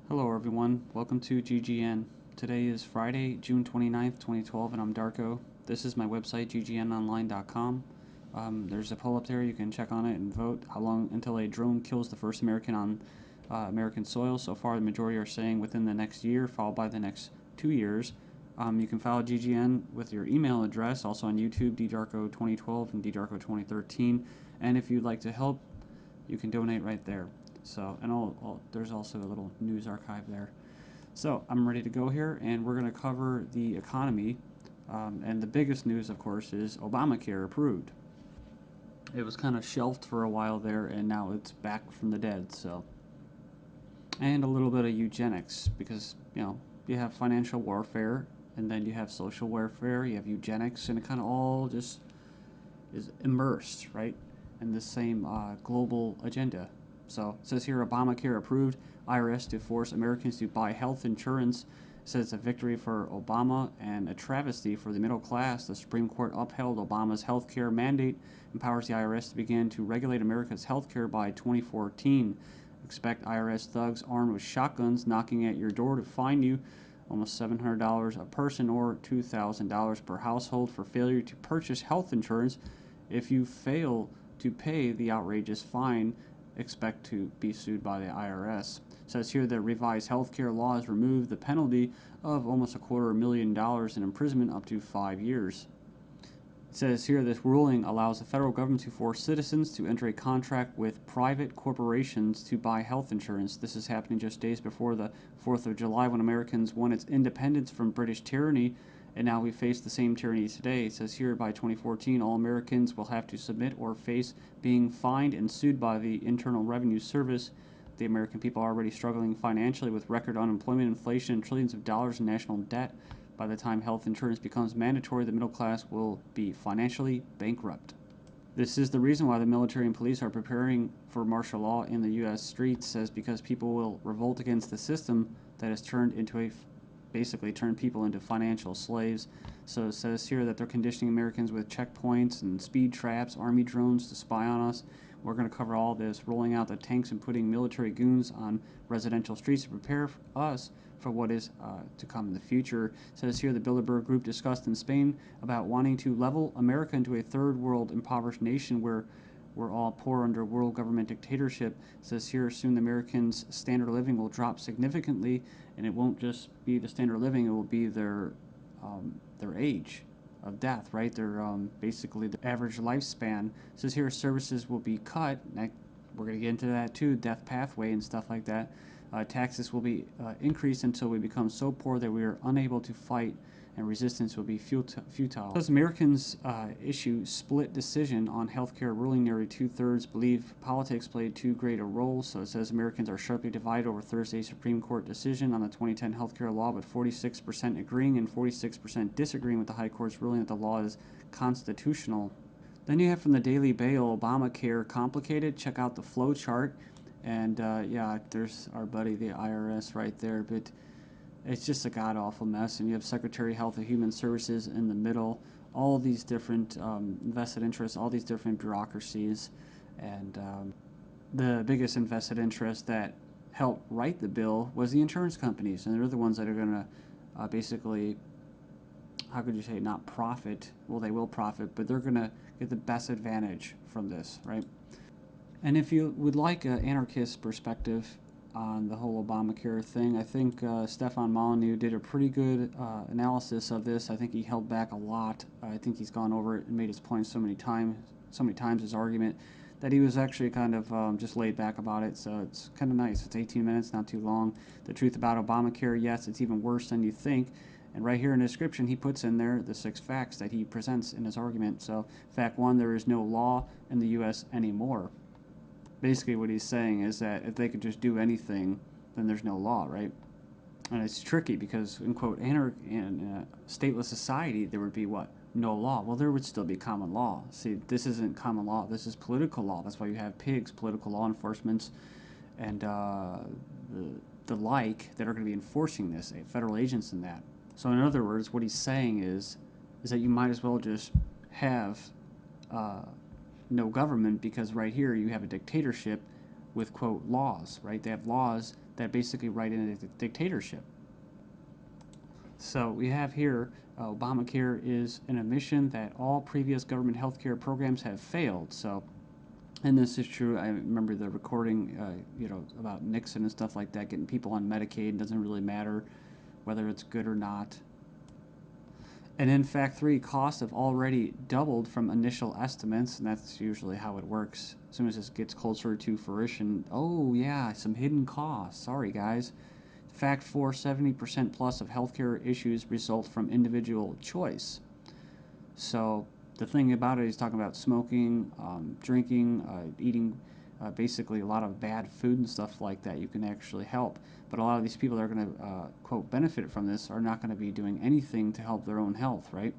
Hello everyone, welcome to GGN. Today is Friday, June 29th, 2012, and I'm Darko. This is my website, ggnonline.com. There's a poll up there, you can check on it and vote how long until a drone kills the first American on American soil. So far, the majority are saying within the next year, followed by the next 2 years. You can follow GGN with your email address, also on YouTube, ddarko2012 and ddarko2013. And if you'd like to help, you can donate right there. So, and there's also a little news archive there. So, I'm ready to go here, and we're going to cover the economy. And the biggest news, of course, is Obamacare approved. It was kind of shelved for a while there, and now it's back from the dead. So, and a little bit of eugenics, because you have financial warfare, and then you have social warfare, you have eugenics, and it kind of all just is immersed, right, in the same global agenda. So it says here, Obamacare approved, IRS to force Americans to buy health insurance. It says it's a victory for Obama and a travesty for the middle class. The Supreme Court upheld Obama's health care mandate, empowers the IRS to begin to regulate America's health care by 2014. Expect IRS thugs armed with shotguns knocking at your door to fine you almost $700 a person or $2,000 per household for failure to purchase health insurance. If you fail to pay the outrageous fine, expect to be sued by the IRS. It says here that revised healthcare laws remove the penalty of almost $250,000 in imprisonment up to 5 years. It says here this ruling allows the federal government to force citizens to enter a contract with private corporations to buy health insurance. This is happening just days before the 4th of July, when Americans won its independence from British tyranny, and now we face the same tyranny today. It says here by 2014, all Americans will have to submit or face being fined and sued by the Internal Revenue Service. The American people are already struggling financially with record unemployment, inflation, and trillions of dollars in national debt. By the time health insurance becomes mandatory, the middle class will be financially bankrupt. This is the reason why the military and police are preparing for martial law in the U.S. streets, says because people will revolt against the system that has basically turned people into financial slaves. So it says here that they're conditioning Americans with checkpoints and speed traps, army drones to spy on us. We're going to cover all this, rolling out the tanks and putting military goons on residential streets to prepare us for what is to come in the future. It says here the Bilderberg Group discussed in Spain about wanting to level America into a third world impoverished nation where we're all poor under world government dictatorship. It says here soon the Americans' standard of living will drop significantly, and it won't just be the standard of living, it will be their age of death, right? Their basically the average lifespan. It says here services will be cut. We're going to get into that too, death pathway and stuff like that. Taxes will be increased until we become so poor that we are unable to fight, and resistance will be futile. As Americans issue split decision on healthcare ruling, nearly 2/3 believe politics played too great a role. So it says Americans are sharply divided over Thursday's Supreme Court decision on the 2010 healthcare law, with 46% agreeing and 46% disagreeing with the High Court's ruling that the law is constitutional. Then you have from the Daily Bail, Obamacare complicated. Check out the flow chart. And yeah, there's our buddy, the IRS, right there. But it's just a god-awful mess. And you have Secretary of Health and Human Services in the middle. All these different vested interests, all these different bureaucracies. And the biggest invested interest that helped write the bill was the insurance companies. And they're the ones that are going to basically, how could you say, not profit. Well, they will profit, but they're going to get the best advantage from this, right? And if you would like an anarchist perspective on the whole Obamacare thing, I think Stefan Molyneux did a pretty good analysis of this. I think he held back a lot. I think he's gone over it and made his point so many times, his argument, that he was actually kind of just laid back about it. So it's kind of nice. It's 18 minutes, not too long. The truth about Obamacare, yes, it's even worse than you think. And right here in the description, he puts in there the 6 facts that he presents in his argument. So fact 1, there is no law in the U.S. anymore. Basically what he's saying is that if they could just do anything, then there's no law, right? And it's tricky because, in quote, in a stateless society, there would be what? No law. Well, there would still be common law. See, this isn't common law. This is political law. That's why you have pigs, political law enforcement, and the like that are going to be enforcing this, federal agents and that. So in other words, what he's saying is that you might as well just have no government, because right here you have a dictatorship with, quote, laws, right? They have laws that basically write in a dictatorship. So we have here Obamacare is an admission that all previous government health care programs have failed. So, and this is true. I remember the recording, about Nixon and stuff like that, getting people on Medicaid. It doesn't really matter whether it's good or not. And in fact, costs have already doubled from initial estimates, and that's usually how it works. As soon as this gets closer to fruition, oh yeah, some hidden costs. Sorry, guys. Fact 4, 70% plus of healthcare issues result from individual choice. So the thing about it, he's talking about smoking, drinking, eating basically a lot of bad food and stuff like that. You can actually help. But a lot of these people that are going to, quote, benefit from this are not going to be doing anything to help their own health, right?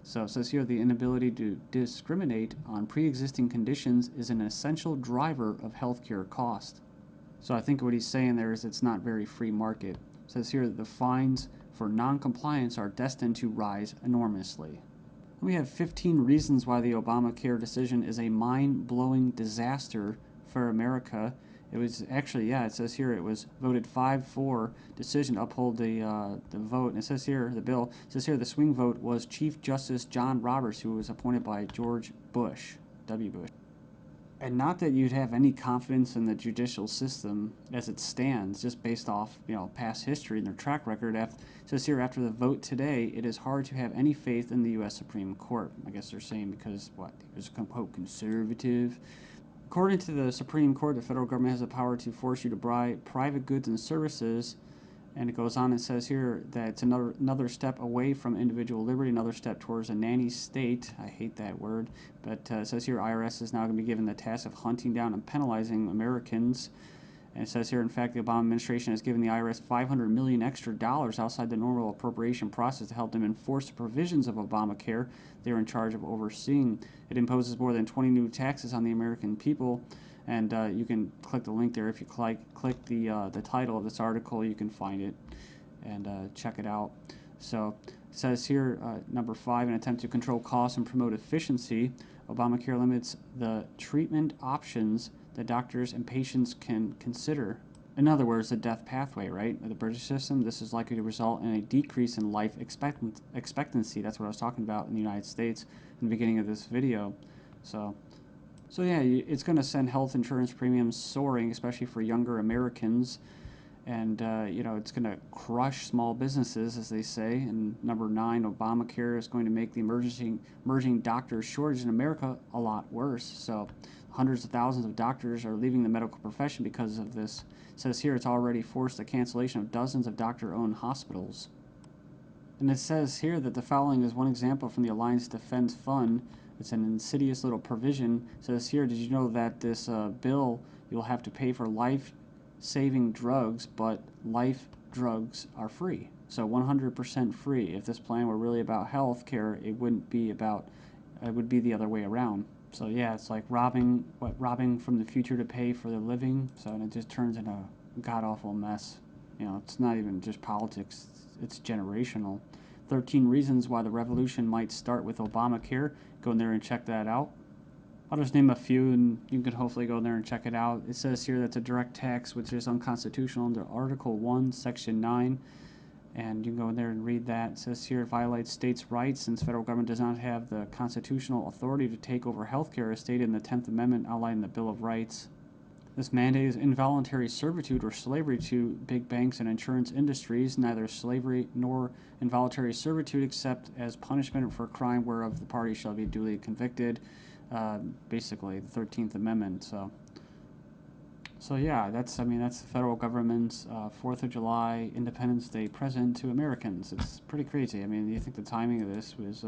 So it says here the inability to discriminate on pre-existing conditions is an essential driver of healthcare cost. So I think what he's saying there is it's not very free market. It says here that the fines for non-compliance are destined to rise enormously. We have 15 reasons why the Obamacare decision is a mind-blowing disaster for America. It was actually, it says here it was voted 5-4 decision to uphold the vote. And it says here, the bill, it says here the swing vote was Chief Justice John Roberts, who was appointed by George Bush, W. Bush. And not that you'd have any confidence in the judicial system as it stands, just based off past history and their track record. It says here, after the vote today, it is hard to have any faith in the U.S. Supreme Court. I guess they're saying because he was quote conservative. According to the Supreme Court, the federal government has the power to force you to buy private goods and services. And it goes on and says here that it's another step away from individual liberty, another step towards a nanny state. I hate that word. But it says here IRS is now going to be given the task of hunting down and penalizing Americans. And it says here, in fact, the Obama administration has given the IRS $500 million extra outside the normal appropriation process to help them enforce the provisions of Obamacare they're in charge of overseeing. It imposes more than 20 new taxes on the American people. And you can click the link there. If you click the title of this article, you can find it and check it out. So it says here, number 5, an attempt to control costs and promote efficiency. Obamacare limits the treatment options that doctors and patients can consider. In other words, the death pathway, right? The British system, this is likely to result in a decrease in life expectancy. That's what I was talking about in the United States in the beginning of this video. So yeah, it's going to send health insurance premiums soaring, especially for younger Americans. And, it's going to crush small businesses, as they say. And number 9, Obamacare is going to make the emerging doctor shortage in America a lot worse. So hundreds of thousands of doctors are leaving the medical profession because of this. It says here it's already forced the cancellation of dozens of doctor-owned hospitals. And it says here that the following is one example from the Alliance Defense Fund. It's an insidious little provision. It says here, did you know that this bill, you'll have to pay for life-saving drugs, but life drugs are free. So 100% free. If this plan were really about health care, it wouldn't be about, it would be the other way around. So yeah, it's like robbing from the future to pay for the living. So and it just turns into a god-awful mess. It's not even just politics, it's generational. 13 reasons why the revolution might start with Obamacare. Go in there and check that out. I'll just name a few and you can hopefully go in there and check it out. It says here that's a direct tax which is unconstitutional under Article 1, Section 9. And you can go in there and read that. It says here it violates states' rights since federal government does not have the constitutional authority to take over healthcare as stated in the 10th Amendment outlined in the Bill of Rights. This mandate is involuntary servitude or slavery to big banks and insurance industries, neither slavery nor involuntary servitude except as punishment for a crime whereof the party shall be duly convicted. Basically, the 13th Amendment. So yeah, that's the federal government's 4th of July Independence Day present to Americans. It's pretty crazy. I mean, you think the timing of this was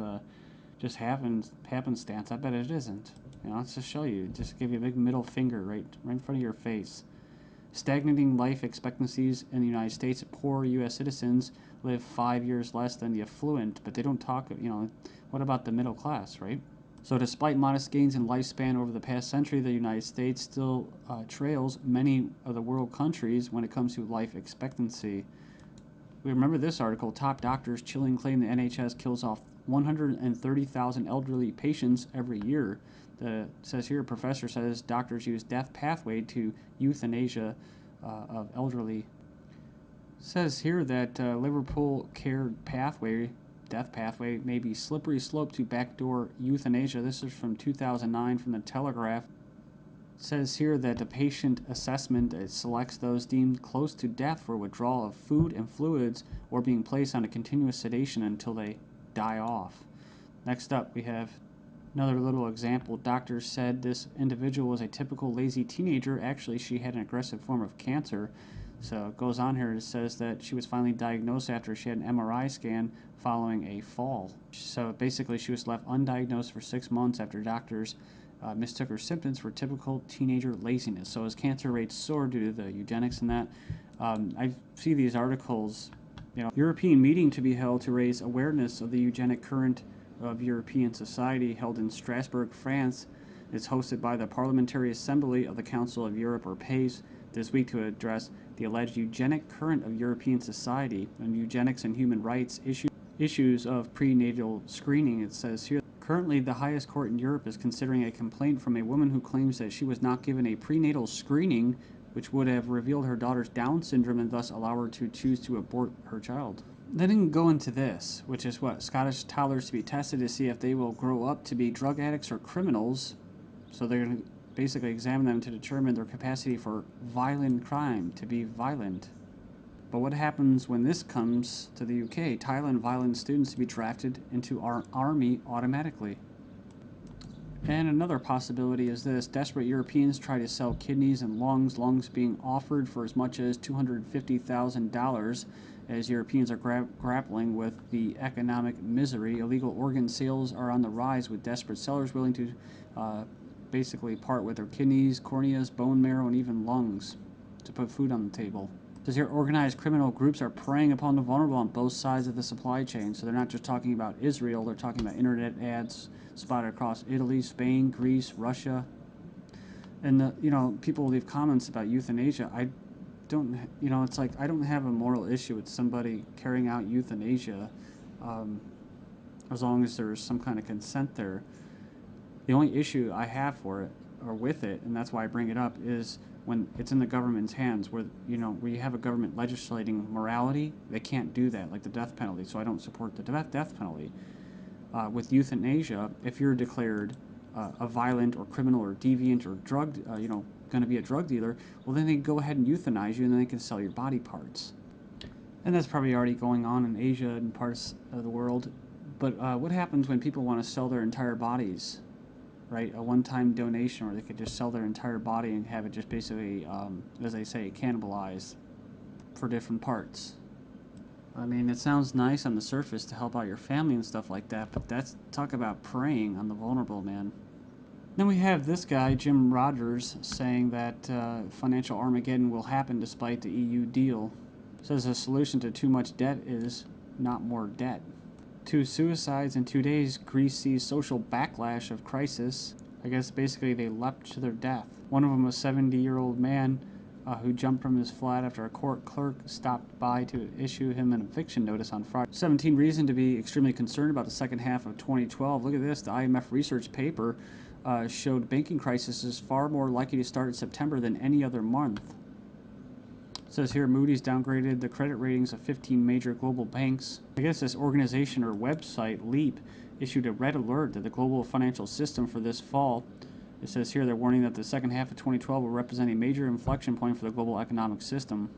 just happenstance? I bet it isn't. Let's just show you. Just give you a big middle finger right in front of your face. Stagnating life expectancies in the United States. Poor U.S. citizens live 5 years less than the affluent, but they don't talk, what about the middle class, right? So despite modest gains in lifespan over the past century, the United States still trails many of the world countries when it comes to life expectancy. We remember this article, top doctors chilling claim the NHS kills off 130,000 elderly patients every year. It says here, a professor says doctors use death pathway to euthanasia of elderly. Says here that Liverpool care pathway, death pathway, may be slippery slope to backdoor euthanasia. This is from 2009 from the Telegraph. Says here that the patient assessment selects those deemed close to death for withdrawal of food and fluids or being placed on a continuous sedation until they die off. Next up, we have another little example. Doctors said this individual was a typical lazy teenager. Actually, she had an aggressive form of cancer. So it goes on here. It says that she was finally diagnosed after she had an MRI scan following a fall. So basically, she was left undiagnosed for 6 months after doctors mistook her symptoms for typical teenager laziness. So as cancer rates soar due to the eugenics and that, I see these articles, European meeting to be held to raise awareness of the eugenic current of European society held in Strasbourg, France. It's hosted by the Parliamentary Assembly of the Council of Europe, or PACE, this week to address the alleged eugenic current of European society and eugenics and human rights issues of prenatal screening. It says here, currently the highest court in Europe is considering a complaint from a woman who claims that she was not given a prenatal screening which would have revealed her daughter's Down syndrome and thus allow her to choose to abort her child. They didn't go into this, which is what? Scottish toddlers to be tested to see if they will grow up to be drug addicts or criminals. So they're going to basically examine them to determine their capacity for violent crime, to be violent. But what happens when this comes to the UK? Thailand violent students to be drafted into our army automatically. And another possibility is this. Desperate Europeans try to sell kidneys and lungs being offered for as much as $250,000 as Europeans are grappling with the economic misery. Illegal organ sales are on the rise with desperate sellers willing to basically part with their kidneys, corneas, bone marrow, and even lungs to put food on the table. It says here, organized criminal groups are preying upon the vulnerable on both sides of the supply chain. So they're not just talking about Israel, they're talking about internet ads spotted across Italy, Spain, Greece, Russia. And, people leave comments about euthanasia. I don't, it's like I don't have a moral issue with somebody carrying out euthanasia as long as there's some kind of consent there. The only issue I have for it, or with it, and that's why I bring it up, is when it's in the government's hands, where we have a government legislating morality. They can't do that, like the death penalty. So I don't support the death penalty. With euthanasia, if you're declared a violent or criminal or deviant or drug, going to be a drug dealer, well then they go ahead and euthanize you, and then they can sell your body parts. And that's probably already going on in Asia and parts of the world. But what happens when people want to sell their entire bodies? Right, a one-time donation, or they could just sell their entire body and have it just basically, as they say, cannibalized for different parts. I mean, it sounds nice on the surface to help out your family and stuff like that, but that's talk about preying on the vulnerable, man. Then we have this guy, Jim Rogers, saying that financial Armageddon will happen despite the EU deal. Says the solution to too much debt is not more debt. 2 suicides in 2 days. Greece sees social backlash of crisis. I guess basically they leapt to their death. One of them was a 70-year-old man who jumped from his flat after a court clerk stopped by to issue him an eviction notice on Friday. 17 reason to be extremely concerned about the second half of 2012. Look at this. The IMF research paper showed banking crisis is far more likely to start in September than any other month. It says here, Moody's downgraded the credit ratings of 15 major global banks. I guess this organization or website, Leap, issued a red alert to the global financial system for this fall. It says here they're warning that the second half of 2012 will represent a major inflection point for the global economic system.